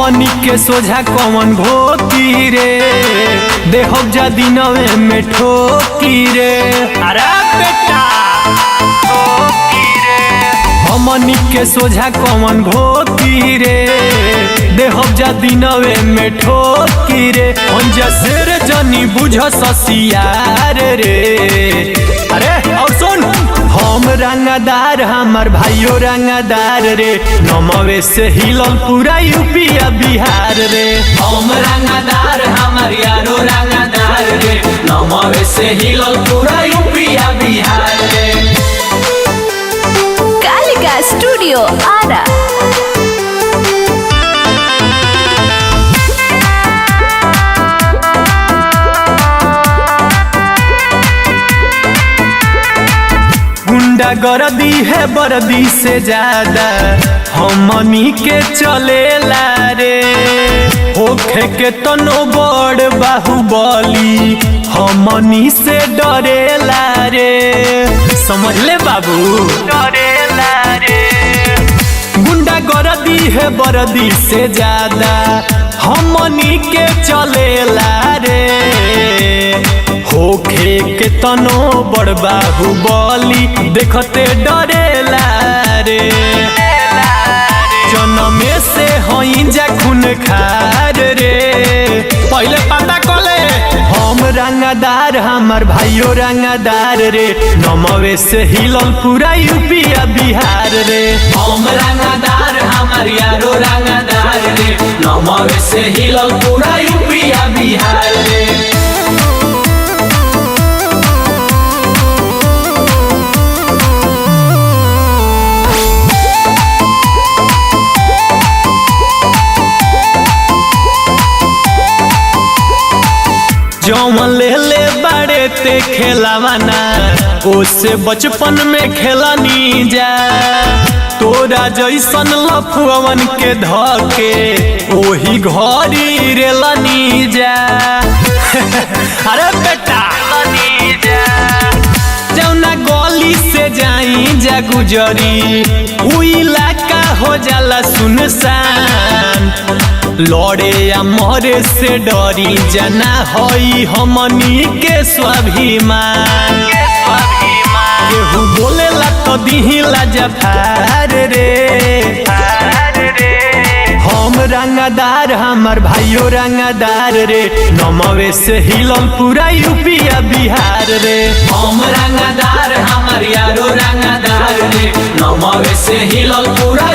हमनी के सोझा कौन भोती रे, देहब जा दिनवे में ठोकी रे। अरे बेटा हमनी के सोझा कौन भोती रे, देहब जा दिनवे में ठोकी रे। अंजा शेर जनी बुझ ससियार रे। अरे और सुन, हम रंगदार हमार भाइयों रंगदार रे, नमवे से हिलल पूरा यूपी बिहार रे। हम रंगदार हमार यारो रंगदार रे, नमवे से हिलल पूरा यूपी बिहार रे। कालिका स्टूडियो आरा। गुंडागर्दी है वर्दी से ज्यादा हमनी के चलेला रे। होखे के तनो बड़ बाहुबली हमनी से डरेला रे। समझ ले बाबू, डरेला रे। गुंडागर्दी है वर्दी से ज्यादा हमनी के चलेला रे। होखे के तनो बड़ बाहुबली देखते डरेला रे। जनमे से हई जा खून खार रे। पहले पता कले हम रंगदार हमार भाइयों रंगदार रे, नमवे से हिलल पूरा यूपी बिहार रे। हम रंगदार हमार यारो रंगदार रे, नमवे से हिलल पूरा यूपी बिहार रे। जौन ले ले बड़े ते खेलावाना, ओसे बचपन में खेलनी जा। तोरा जैसन लफुअन के धके ओही घड़ी रेलनी जा। अरे बेटा जौना गली से जाई जा गुजरी, उ इलाका हो जाला सुनसान। लड़े या मरे से डरी जना हई हमनी के स्वाभिमान। केहू बोलेला तो दिहिला जफार रे। हम रंगदार हमार भाइयों रंगदार रे, नमवे से हिलल पूरा यूपी बिहार रे। हम रंगदार हमार यारो रंगदार रे, नमवे से हिलल पूरा